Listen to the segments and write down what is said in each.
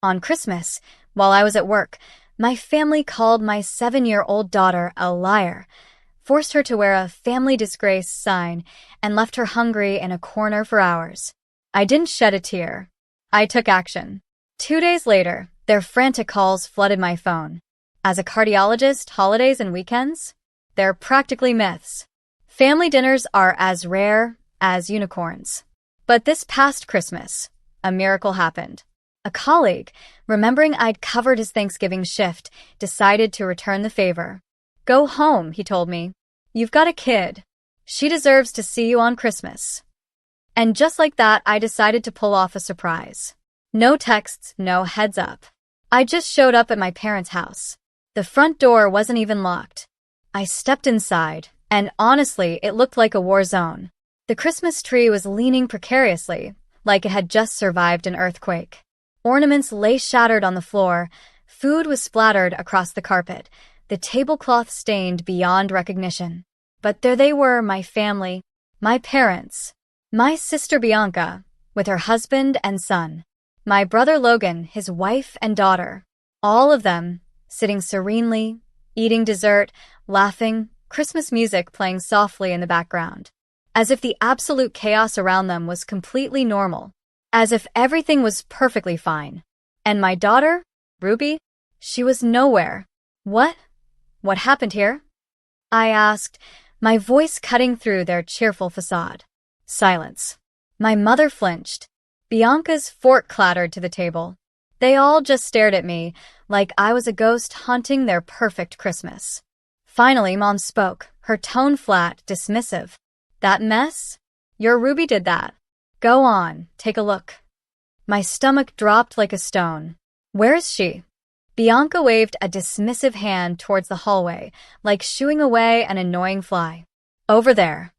On Christmas, while I was at work, my family called my 7-year-old daughter a liar, forced her to wear a family disgrace sign, and left her hungry in a corner for hours. I didn't shed a tear. I took action. 2 days later, their frantic calls flooded my phone. As a cardiologist, holidays and weekends? They're practically myths. Family dinners are as rare as unicorns. But this past Christmas, a miracle happened. A colleague, remembering I'd covered his Thanksgiving shift, decided to return the favor. "Go home," he told me. "You've got a kid. She deserves to see you on Christmas." And just like that, I decided to pull off a surprise. No texts, no heads up. I just showed up at my parents' house. The front door wasn't even locked. I stepped inside, and honestly, it looked like a war zone. The Christmas tree was leaning precariously, like it had just survived an earthquake. Ornaments lay shattered on the floor, food was splattered across the carpet, the tablecloth stained beyond recognition. But there they were, my family, my parents, my sister Bianca, with her husband and son, my brother Logan, his wife and daughter, all of them sitting serenely, eating dessert, laughing, Christmas music playing softly in the background, as if the absolute chaos around them was completely normal, as if everything was perfectly fine. And my daughter, Ruby, she was nowhere. What happened here?" I asked, my voice cutting through their cheerful facade. Silence. My mother flinched. Bianca's fork clattered to the table. They all just stared at me like I was a ghost haunting their perfect Christmas. Finally, Mom spoke, her tone flat, dismissive. "That mess? Your Ruby did that. Go on, take a look." My stomach dropped like a stone. "Where is she?" Bianca waved a dismissive hand towards the hallway, like shooing away an annoying fly. "Over there."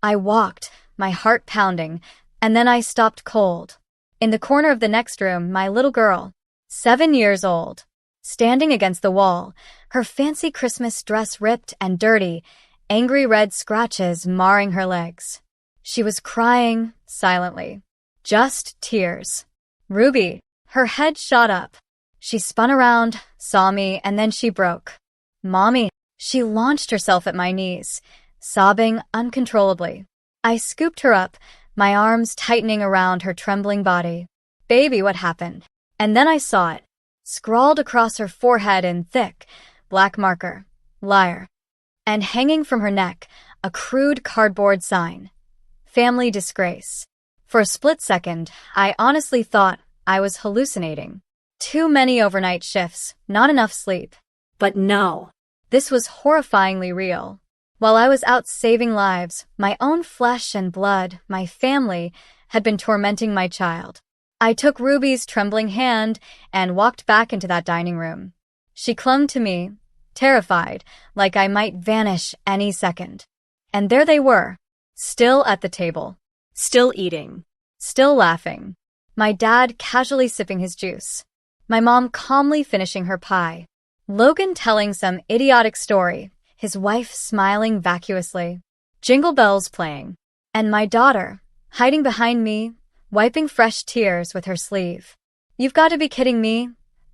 I walked, my heart pounding, and then I stopped cold. In the corner of the next room, my little girl, 7 years old, standing against the wall, her fancy Christmas dress ripped and dirty, angry red scratches marring her legs. She was crying silently. Just tears. "Ruby," her head shot up. She spun around, saw me, and then she broke. "Mommy." She launched herself at my knees, sobbing uncontrollably. I scooped her up, my arms tightening around her trembling body. "Baby, what happened?" And then I saw it, scrawled across her forehead in thick, black marker. "Liar." And hanging from her neck, a crude cardboard sign. "Family disgrace." For a split second, I honestly thought I was hallucinating. Too many overnight shifts, not enough sleep. But no, this was horrifyingly real. While I was out saving lives, my own flesh and blood, my family, had been tormenting my child. I took Ruby's trembling hand and walked back into that dining room. She clung to me, terrified, like I might vanish any second. And there they were, still at the table, still eating, still laughing. My dad casually sipping his juice. My mom calmly finishing her pie. Logan telling some idiotic story, his wife smiling vacuously. Jingle bells playing. And my daughter, hiding behind me, wiping fresh tears with her sleeve. "You've got to be kidding me,"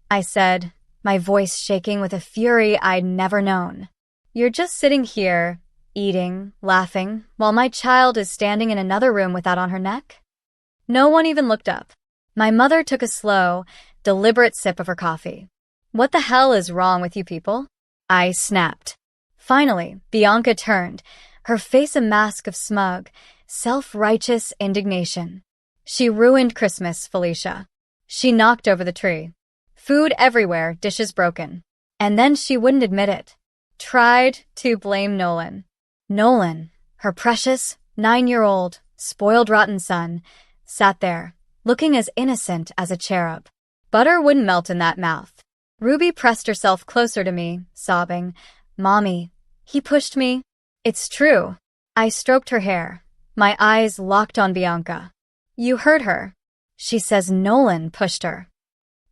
I said, my voice shaking with a fury I'd never known. "You're just sitting here, eating, laughing, while my child is standing in another room with that on her neck?" No one even looked up. My mother took a slow, deliberate sip of her coffee. "What the hell is wrong with you people?" I snapped. Finally, Bianca turned, her face a mask of smug, self-righteous indignation. "She ruined Christmas, Felicia. She knocked over the tree. Food everywhere, dishes broken. And then she wouldn't admit it. Tried to blame Nolan. Nolan, her precious, 9-year-old, spoiled rotten son, sat there, looking as innocent as a cherub. Butter wouldn't melt in that mouth." Ruby pressed herself closer to me, sobbing. "Mommy, he pushed me." "It's true." I stroked her hair, my eyes locked on Bianca. "You heard her. She says Nolan pushed her."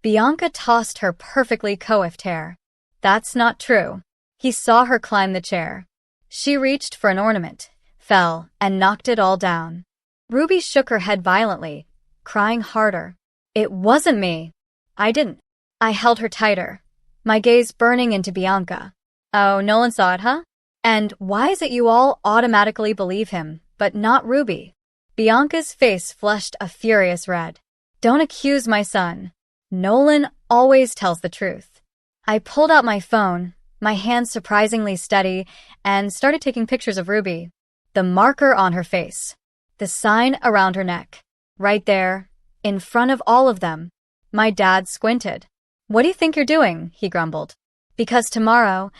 Bianca tossed her perfectly coiffed hair. "That's not true. He saw her climb the chair. She reached for an ornament, fell, and knocked it all down." Ruby shook her head violently, crying harder. "It wasn't me." I didn't. I held her tighter, my gaze burning into Bianca. Oh, Nolan saw it, huh? And why is it you all automatically believe him, but not Ruby? Bianca's face flushed a furious red. Don't accuse my son. Nolan always tells the truth. I pulled out my phone, my hands surprisingly steady, and started taking pictures of Ruby. The marker on her face. The sign around her neck. Right there, in front of all of them. My dad squinted. What do you think you're doing? He grumbled. Because tomorrow,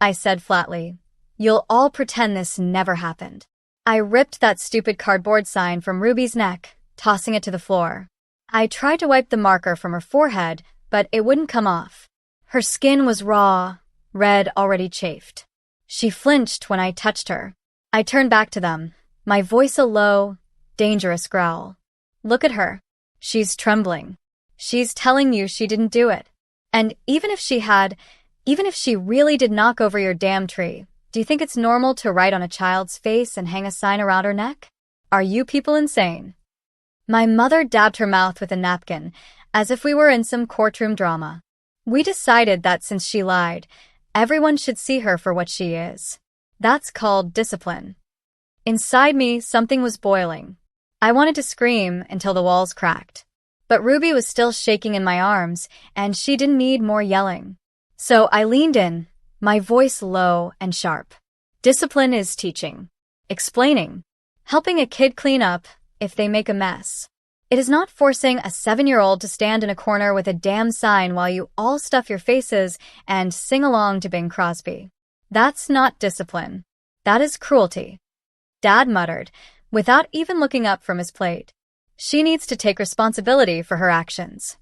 I said flatly, you'll all pretend this never happened. I ripped that stupid cardboard sign from Ruby's neck, tossing it to the floor. I tried to wipe the marker from her forehead, but it wouldn't come off. Her skin was raw, red already chafed. She flinched when I touched her. I turned back to them, my voice a low, dangerous growl. Look at her. She's trembling. She's telling you she didn't do it. And even if she really did knock over your damn tree, do you think it's normal to write on a child's face and hang a sign around her neck? Are you people insane? My mother dabbed her mouth with a napkin, as if we were in some courtroom drama. We decided that since she lied, everyone should see her for what she is. That's called discipline. Inside me, something was boiling. I wanted to scream until the walls cracked. But Ruby was still shaking in my arms, and she didn't need more yelling. So I leaned in, my voice low and sharp. Discipline is teaching, explaining, helping a kid clean up if they make a mess. It is not forcing a 7-year-old to stand in a corner with a damn sign while you all stuff your faces and sing along to Bing Crosby. That's not discipline. That is cruelty. Dad muttered, without even looking up from his plate. She needs to take responsibility for her actions.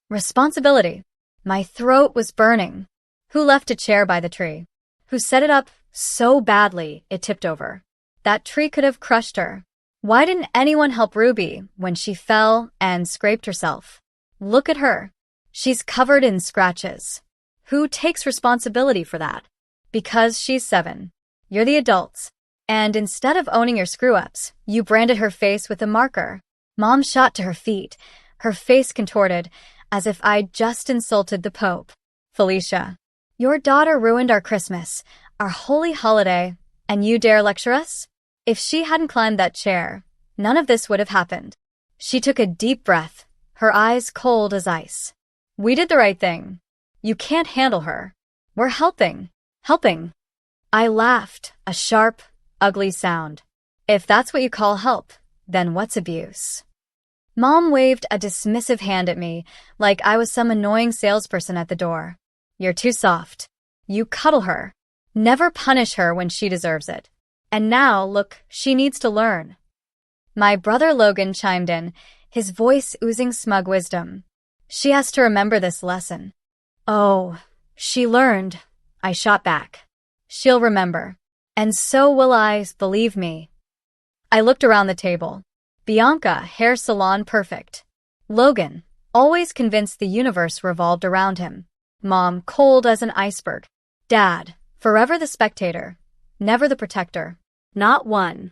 Responsibility. My throat was burning. Who left a chair by the tree? Who set it up so badly it tipped over? That tree could have crushed her. Why didn't anyone help Ruby when she fell and scraped herself? Look at her. She's covered in scratches. Who takes responsibility for that? Because she's 7. You're the adults. And instead of owning your screw-ups, you branded her face with a marker. Mom shot to her feet, her face contorted, as if I'd just insulted the Pope. Felicia, your daughter ruined our Christmas, our holy holiday, and you dare lecture us? If she hadn't climbed that chair, none of this would have happened. She took a deep breath, her eyes cold as ice. We did the right thing. You can't handle her. We're helping. Helping. I laughed, a sharp, ugly sound. If that's what you call help, then what's abuse? Mom waved a dismissive hand at me, like I was some annoying salesperson at the door. You're too soft. You cuddle her. Never punish her when she deserves it. And now, look, she needs to learn. My brother Logan chimed in, his voice oozing smug wisdom. She has to remember this lesson. Oh, she learned, I shot back. She'll remember. And so will I, believe me. I looked around the table. Bianca, hair salon perfect. Logan, always convinced the universe revolved around him. Mom, cold as an iceberg. Dad, forever the spectator, never the protector. Not one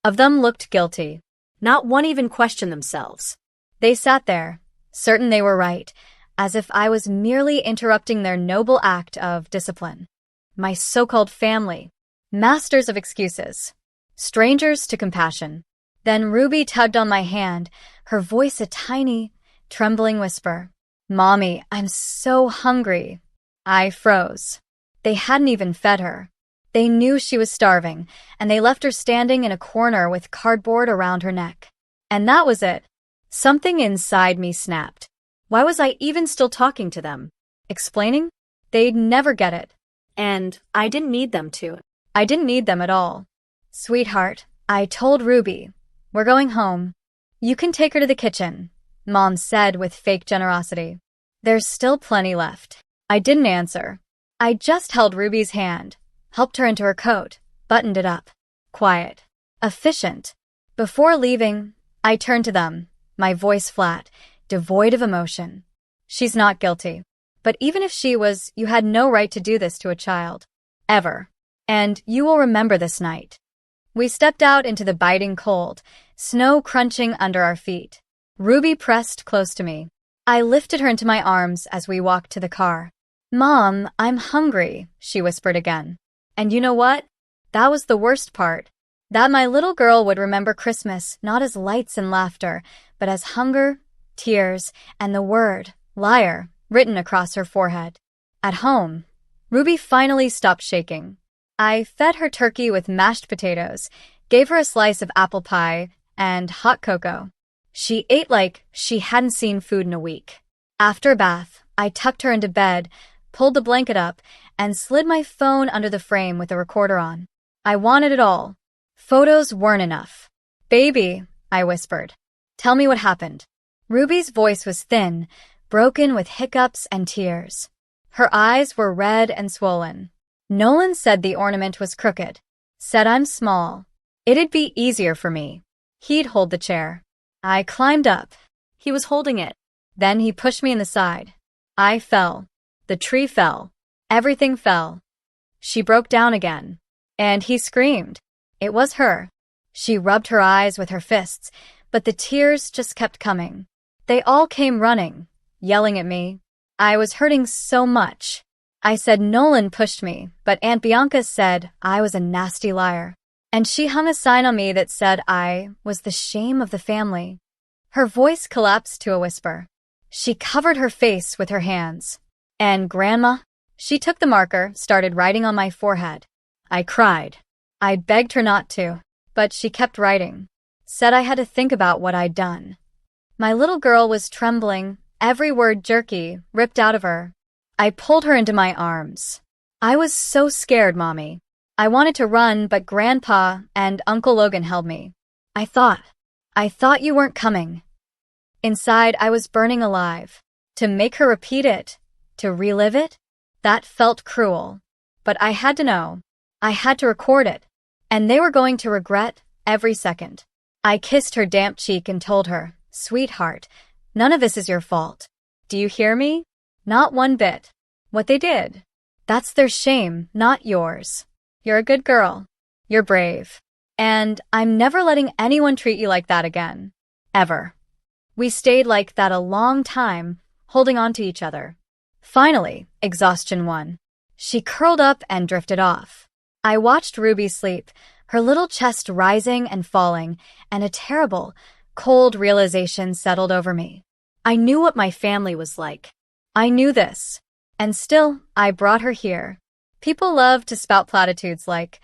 of them looked guilty. Not one even questioned themselves. They sat there, certain they were right, as if I was merely interrupting their noble act of discipline. My so-called family, masters of excuses, strangers to compassion. Then Ruby tugged on my hand, her voice a tiny, trembling whisper. Mommy, I'm so hungry. I froze. They hadn't even fed her. They knew she was starving, and they left her standing in a corner with cardboard around her neck. And that was it. Something inside me snapped. Why was I even still talking to them? Explaining? They'd never get it. And I didn't need them to. I didn't need them at all. Sweetheart, I told Ruby, we're going home. You can take her to the kitchen, Mom said with fake generosity. There's still plenty left. I didn't answer. I just held Ruby's hand, helped her into her coat, buttoned it up. Quiet. Efficient. Before leaving, I turned to them, my voice flat, devoid of emotion. She's not guilty. But even if she was, you had no right to do this to a child. Ever. And you will remember this night. We stepped out into the biting cold, snow crunching under our feet. Ruby pressed close to me. I lifted her into my arms as we walked to the car. "Mom, I'm hungry," she whispered again. And you know what? That was the worst part. That my little girl would remember Christmas not as lights and laughter, but as hunger, tears, and the word, liar, written across her forehead. At home, Ruby finally stopped shaking. I fed her turkey with mashed potatoes, gave her a slice of apple pie, and hot cocoa. She ate like she hadn't seen food in a week. After a bath, I tucked her into bed, pulled the blanket up, and slid my phone under the frame with the recorder on. I wanted it all. Photos weren't enough. "Baby," I whispered. "Tell me what happened." Ruby's voice was thin, broken with hiccups and tears. Her eyes were red and swollen. "Nolan said the ornament was crooked. Said I'm small. It'd be easier for me. He'd hold the chair." I climbed up. He was holding it. Then he pushed me in the side. I fell. The tree fell. Everything fell. She broke down again. And he screamed. It was her. She rubbed her eyes with her fists, but the tears just kept coming. They all came running, yelling at me. I was hurting so much. I said Nolan pushed me, but Aunt Bianca said I was a nasty liar. And she hung a sign on me that said I was the shame of the family. Her voice collapsed to a whisper. She covered her face with her hands. And Grandma? She took the marker, started writing on my forehead. I cried. I begged her not to, but she kept writing. Said I had to think about what I'd done. My little girl was trembling, every word jerky, ripped out of her. I pulled her into my arms. I was so scared, Mommy. I wanted to run, but Grandpa and Uncle Logan held me. I thought you weren't coming. Inside, I was burning alive. To make her repeat it, to relive it, that felt cruel. But I had to know. I had to record it. And they were going to regret every second. I kissed her damp cheek and told her, "Sweetheart, none of this is your fault. Do you hear me? Not one bit. What they did, that's their shame, not yours. You're a good girl. You're brave. And I'm never letting anyone treat you like that again. Ever." We stayed like that a long time, holding on to each other. Finally, exhaustion won. She curled up and drifted off. I watched Ruby sleep, her little chest rising and falling, and a terrible, cold realization settled over me. I knew what my family was like. I knew this. And still, I brought her here. People love to spout platitudes like,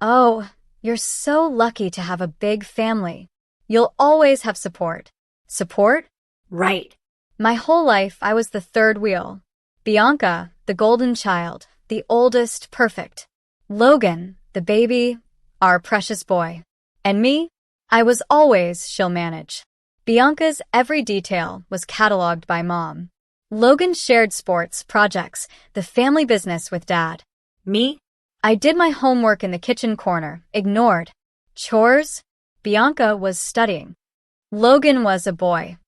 "Oh, you're so lucky to have a big family. You'll always have support." Support? Right. My whole life, I was the third wheel. Bianca, the golden child, the oldest, perfect. Logan, the baby, our precious boy. And me? I was always she'll manage. Bianca's every detail was cataloged by Mom. Logan shared sports, projects, the family business with Dad. Me? I did my homework in the kitchen corner, ignored. Chores? Bianca was studying. Logan was a boy.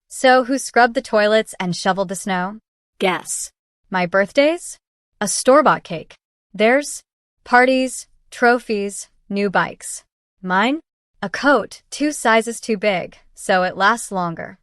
So who scrubbed the toilets and shoveled the snow? Guess. My birthdays? A store-bought cake. Theirs? Parties, trophies, new bikes. Mine? A coat 2 sizes too big, so it lasts longer.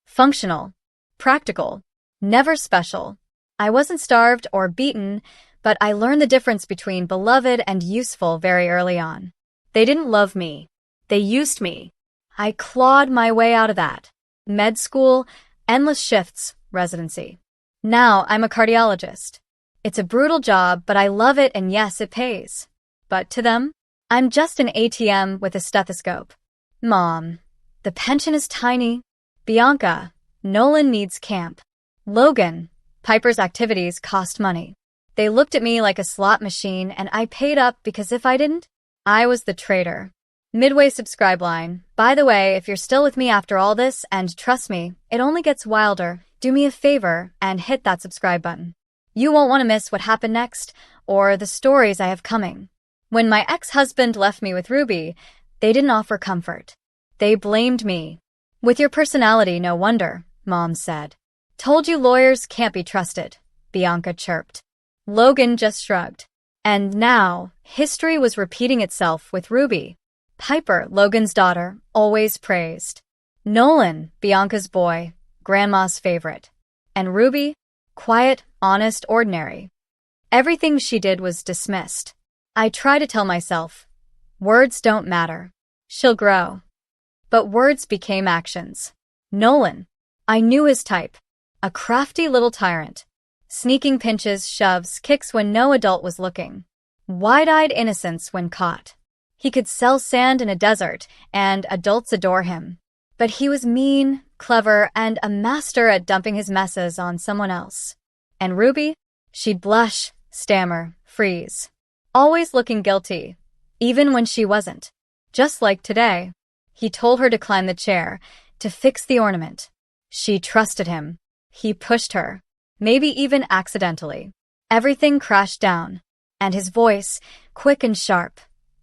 Functional. Practical. Never special. I wasn't starved or beaten, but I learned the difference between beloved and useful very early on. They didn't love me. They used me. I clawed my way out of that. Med school, endless shifts, residency. Now I'm a cardiologist. It's a brutal job, but I love it, and yes, it pays. But to them, I'm just an ATM with a stethoscope. Mom, the pension is tiny. Bianca, Nolan needs camp. Logan, Piper's activities cost money. They looked at me like a slot machine, and I paid up because if I didn't, I was the traitor. Midway subscribe line. By the way, if you're still with me after all this, and trust me, it only gets wilder, do me a favor and hit that subscribe button. You won't want to miss what happened next, or the stories I have coming. When my ex-husband left me with Ruby, they didn't offer comfort. They blamed me. With your personality, no wonder, Mom said. Told you lawyers can't be trusted, Bianca chirped. Logan just shrugged. And now, history was repeating itself with Ruby. Piper, Logan's daughter, always praised. Nolan, Bianca's boy, grandma's favorite. And Ruby, quiet, honest, ordinary. Everything she did was dismissed. I try to tell myself, words don't matter. She'll grow. But words became actions. Nolan. I knew his type. A crafty little tyrant. Sneaking pinches, shoves, kicks when no adult was looking. Wide-eyed innocence when caught. He could sell sand in a desert, and adults adore him. But he was mean, clever, and a master at dumping his messes on someone else. And Ruby? She'd blush, stammer, freeze. Always looking guilty, even when she wasn't. Just like today. He told her to climb the chair, to fix the ornament. She trusted him. He pushed her, maybe even accidentally. Everything crashed down. And his voice, quick and sharp.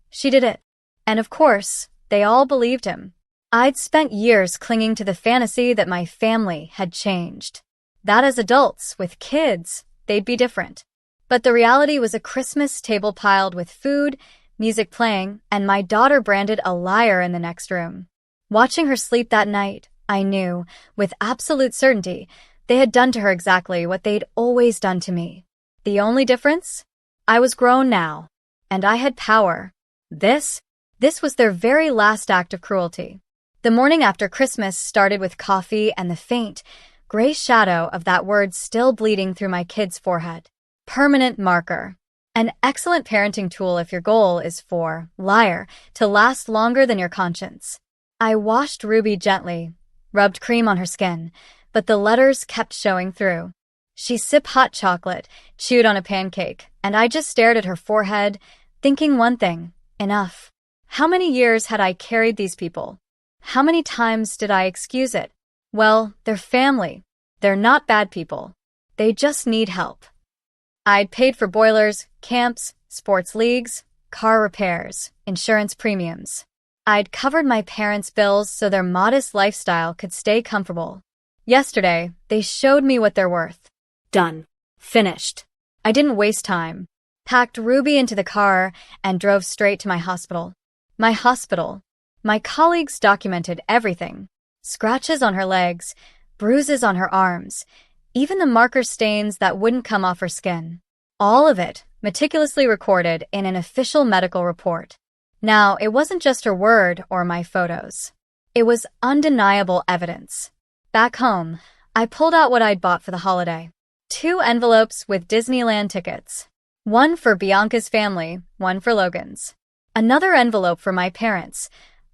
She did it. And of course, they all believed him. I'd spent years clinging to the fantasy that my family had changed. That as adults, with kids, they'd be different. But the reality was a Christmas table piled with food, music playing, and my daughter branded a liar in the next room. Watching her sleep that night, I knew, with absolute certainty, they had done to her exactly what they'd always done to me. The only difference? I was grown now, and I had power. This was their very last act of cruelty. The morning after Christmas started with coffee and the faint, gray shadow of that word still bleeding through my kid's forehead. Permanent marker. An excellent parenting tool if your goal is for liar to last longer than your conscience. I washed Ruby gently, rubbed cream on her skin, but the letters kept showing through. She sipped hot chocolate, chewed on a pancake, and I just stared at her forehead, thinking one thing, enough. How many years had I carried these people? How many times did I excuse it? Well, they're family. They're not bad people. They just need help. I'd paid for boilers, camps, sports leagues, car repairs, insurance premiums. I'd covered my parents' bills so their modest lifestyle could stay comfortable. Yesterday, they showed me what they're worth. Done. Finished. I didn't waste time. Packed Ruby into the car and drove straight to my hospital. My hospital. My colleagues documented everything. Scratches on her legs, bruises on her arms, even the marker stains that wouldn't come off her skin. All of it meticulously recorded in an official medical report. Now, it wasn't just her word or my photos. It was undeniable evidence. Back home, I pulled out what I'd bought for the holiday. 2 envelopes with Disneyland tickets. One for Bianca's family, one for Logan's. Another envelope for my parents.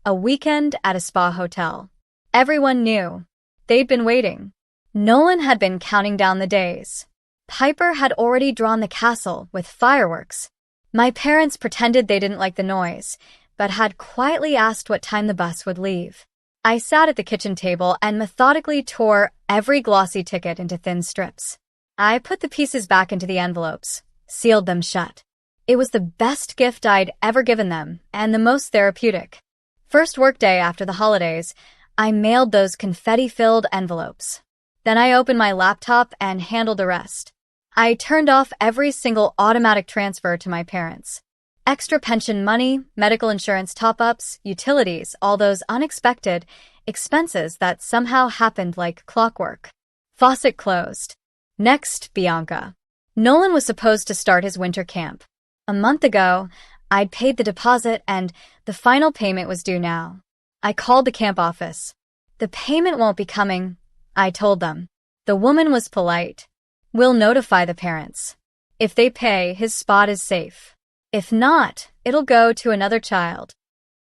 A weekend at a spa hotel. Everyone knew. They'd been waiting. Nolan had been counting down the days. Piper had already drawn the castle with fireworks. My parents pretended they didn't like the noise, but had quietly asked what time the bus would leave. I sat at the kitchen table and methodically tore every glossy ticket into thin strips. I put the pieces back into the envelopes, sealed them shut. It was the best gift I'd ever given them, and the most therapeutic. First workday after the holidays, I mailed those confetti-filled envelopes. Then I opened my laptop and handled the rest. I turned off every single automatic transfer to my parents. Extra pension money, medical insurance top-ups, utilities, all those unexpected expenses that somehow happened like clockwork. Faucet closed. Next, Bianca. Nolan was supposed to start his winter camp. A month ago, I'd paid the deposit and the final payment was due now. I called the camp office. The payment won't be coming, I told them. The woman was polite. We'll notify the parents. If they pay, his spot is safe. If not, it'll go to another child.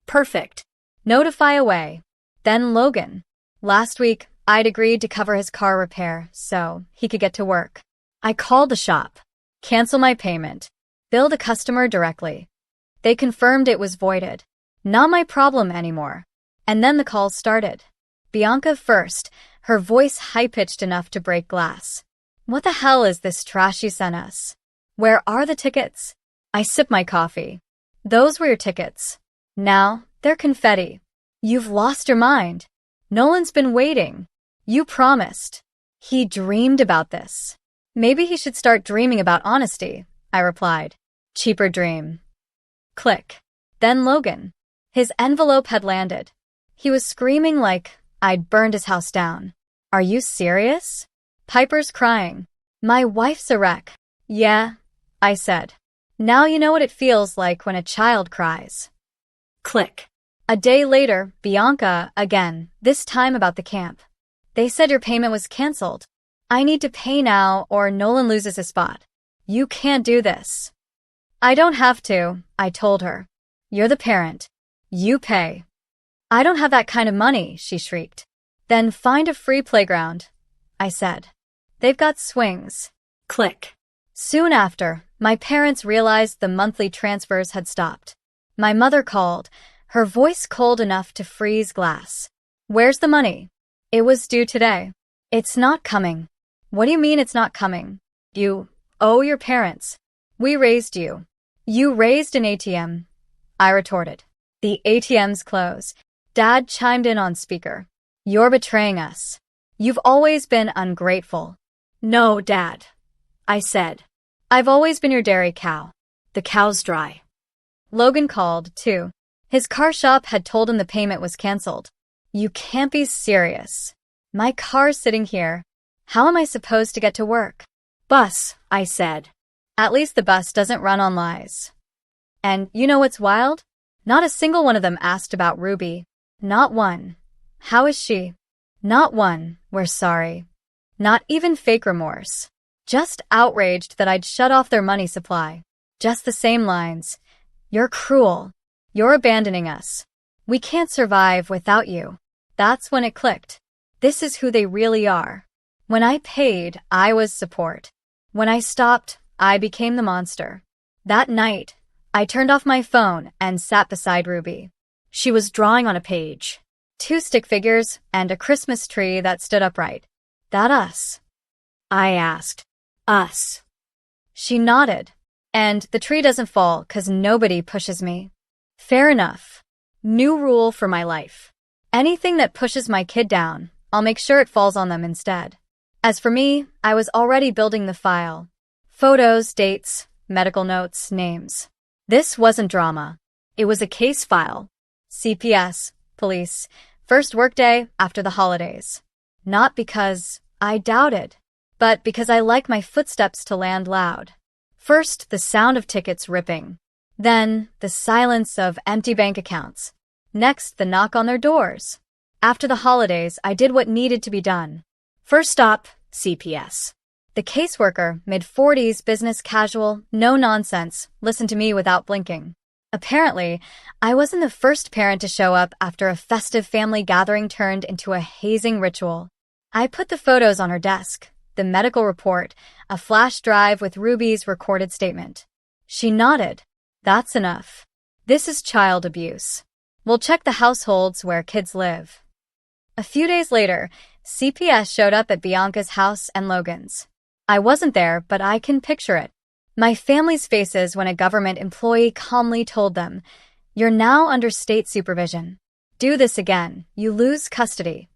Perfect. Notify away. Then Logan. Last week, I'd agreed to cover his car repair so he could get to work. I called the shop. Cancel my payment. Bill the customer directly. They confirmed it was voided. Not my problem anymore. And then the calls started. Bianca first, her voice high-pitched enough to break glass. What the hell is this trash you sent us? Where are the tickets? I sipped my coffee. Those were your tickets. Now, they're confetti. You've lost your mind. Nolan's been waiting. You promised. He dreamed about this. Maybe he should start dreaming about honesty, I replied. Cheaper dream. Click. Then Logan. His envelope had landed. He was screaming like I'd burned his house down. Are you serious? Piper's crying. My wife's a wreck. Yeah, I said. Now you know what it feels like when a child cries. Click. A day later, Bianca, again, this time about the camp. They said your payment was canceled. I need to pay now or Nolan loses his spot. You can't do this. I don't have to, I told her. You're the parent. You pay. I don't have that kind of money, she shrieked. Then find a free playground, I said. They've got swings. Click. Soon after, my parents realized the monthly transfers had stopped. My mother called, her voice cold enough to freeze glass. Where's the money? It was due today. It's not coming. What do you mean it's not coming? You owe your parents. We raised you. You raised an ATM, I retorted. The ATM's closed. Dad chimed in on speaker. You're betraying us. You've always been ungrateful. No, Dad, I said. I've always been your dairy cow. The cow's dry. Logan called, too. His car shop had told him the payment was canceled. You can't be serious. My car's sitting here. How am I supposed to get to work? Bus, I said. At least the bus doesn't run on lies. And you know what's wild? Not a single one of them asked about Ruby. Not one. How is she? Not one. We're sorry. Not even fake remorse. Just outraged that I'd shut off their money supply. Just the same lines. You're cruel. You're abandoning us. We can't survive without you. That's when it clicked. This is who they really are. When I paid, I was support. When I stopped, I became the monster. That night, I turned off my phone and sat beside Ruby. She was drawing on a page. 2 stick figures and a Christmas tree that stood upright. That us? I asked. Us. She nodded. And the tree doesn't fall 'cause nobody pushes me. Fair enough. New rule for my life. Anything that pushes my kid down, I'll make sure it falls on them instead. As for me, I was already building the file. Photos, dates, medical notes, names. This wasn't drama. It was a case file. CPS, police, first workday after the holidays. Not because I doubted, but because I like my footsteps to land loud. First, the sound of tickets ripping. Then, the silence of empty bank accounts. Next, the knock on their doors. After the holidays, I did what needed to be done. First stop, CPS. The caseworker, mid-40s, business casual, no nonsense, listened to me without blinking. Apparently, I wasn't the first parent to show up after a festive family gathering turned into a hazing ritual. I put the photos on her desk, the medical report, a flash drive with Ruby's recorded statement. She nodded. That's enough. This is child abuse. We'll check the households where kids live. A few days later, CPS showed up at Bianca's house and Logan's. I wasn't there, but I can picture it. My family's faces when a government employee calmly told them, "You're now under state supervision. Do this again, you lose custody."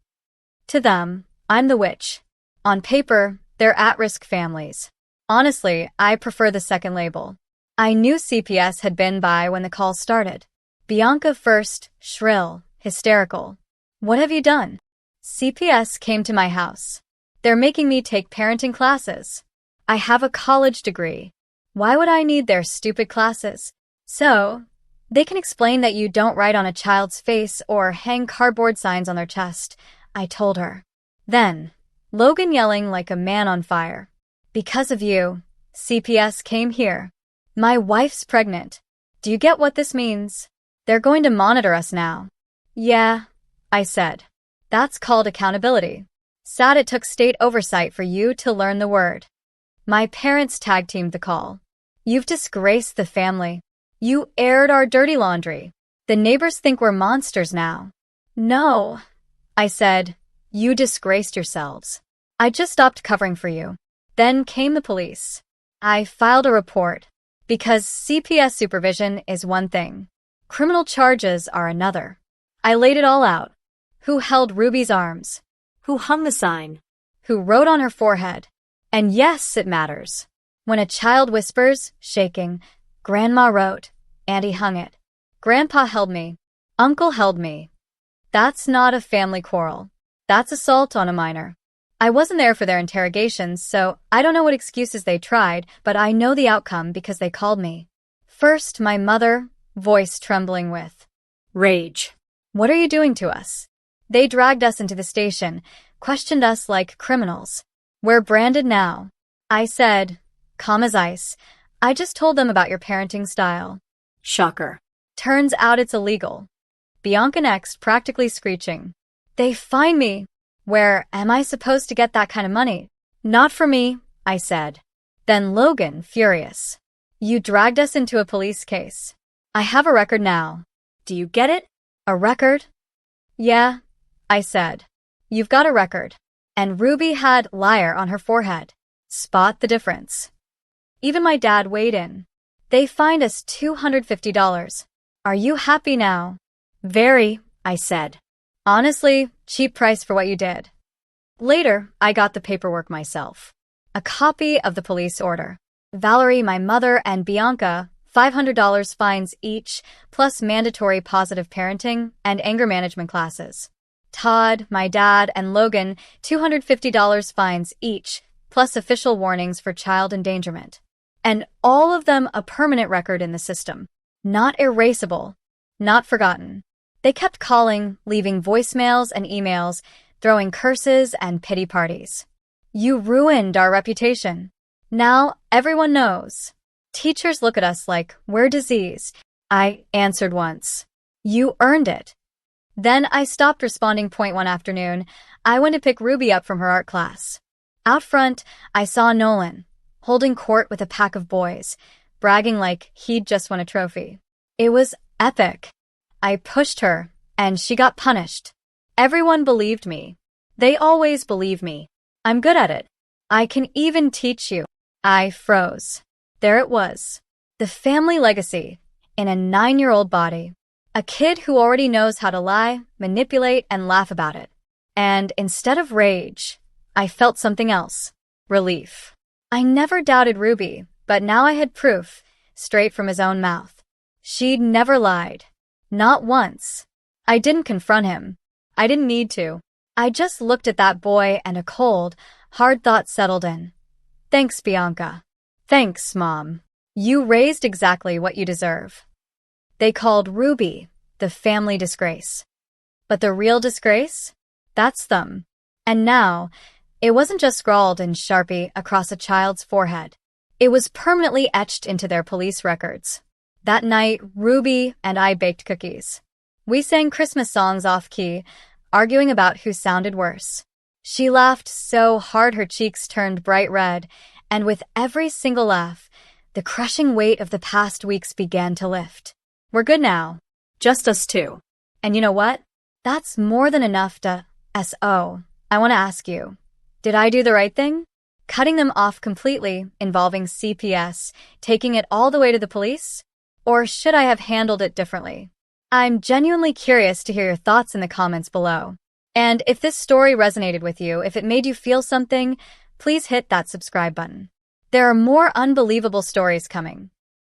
To them, I'm the witch. On paper, they're at-risk families. Honestly, I prefer the second label. I knew CPS had been by when the call started. Bianca first, shrill, hysterical. What have you done? CPS came to my house. They're making me take parenting classes. I have a college degree. Why would I need their stupid classes? So, they can explain that you don't write on a child's face or hang cardboard signs on their chest, I told her. Then, Logan yelling like a man on fire. Because of you, CPS came here. My wife's pregnant. Do you get what this means? They're going to monitor us now. Yeah, I said. That's called accountability. Sad it took state oversight for you to learn the word. My parents tag-teamed the call. You've disgraced the family. You aired our dirty laundry. The neighbors think we're monsters now. No, I said. You disgraced yourselves. I just stopped covering for you. Then came the police. I filed a report. Because CPS supervision is one thing. Criminal charges are another. I laid it all out. Who held Ruby's arms? Who hung the sign? Who wrote on her forehead? And yes, it matters. When a child whispers, shaking, Grandma wrote, Auntie hung it. Grandpa held me. Uncle held me. That's not a family quarrel. That's assault on a minor. I wasn't there for their interrogations, so I don't know what excuses they tried, but I know the outcome because they called me. First, my mother, voice trembling with rage. What are you doing to us? They dragged us into the station, questioned us like criminals. We're branded now. I said, calm as ice, I just told them about your parenting style. Shocker. Turns out it's illegal. Bianca next, practically screeching. They fine me. Where am I supposed to get that kind of money? Not for me, I said. Then Logan, furious. You dragged us into a police case. I have a record now. Do you get it? A record? Yeah, I said. You've got a record. And Ruby had liar on her forehead. Spot the difference. Even my dad weighed in. They fined us $250. Are you happy now? Very, I said. Honestly, cheap price for what you did. Later, I got the paperwork myself. A copy of the police order. Valerie, my mother, and Bianca, $500 fines each, plus mandatory positive parenting and anger management classes. Todd, my dad, and Logan, $250 fines each, plus official warnings for child endangerment. And all of them a permanent record in the system. Not erasable. Not forgotten. They kept calling, leaving voicemails and emails, throwing curses and pity parties. You ruined our reputation. Now everyone knows. Teachers look at us like we're diseased. I answered once. You earned it. Then I stopped responding. One afternoon, I went to pick Ruby up from her art class. Out front, I saw Nolan, holding court with a pack of boys, bragging like he'd just won a trophy. It was epic. I pushed her, and she got punished. Everyone believed me. They always believe me. I'm good at it. I can even teach you. I froze. There it was. The family legacy in a 9-year-old body. A kid who already knows how to lie, manipulate, and laugh about it. And instead of rage, I felt something else. Relief. I never doubted Ruby, but now I had proof, straight from his own mouth. She'd never lied. Not once. I didn't confront him. I didn't need to. I just looked at that boy and a cold, hard thought settled in. Thanks, Bianca. Thanks, Mom. You raised exactly what you deserve. They called Ruby the family disgrace. But the real disgrace? That's them. And now, it wasn't just scrawled in Sharpie across a child's forehead. It was permanently etched into their police records. That night, Ruby and I baked cookies. We sang Christmas songs off-key, arguing about who sounded worse. She laughed so hard her cheeks turned bright red, and with every single laugh, the crushing weight of the past weeks began to lift. We're good now. Just us two. And you know what? That's more than enough to S.O. I want to ask you, did I do the right thing? Cutting them off completely, involving CPS, taking it all the way to the police? Or should I have handled it differently? I'm genuinely curious to hear your thoughts in the comments below. And if this story resonated with you, if it made you feel something, please hit that subscribe button. There are more unbelievable stories coming.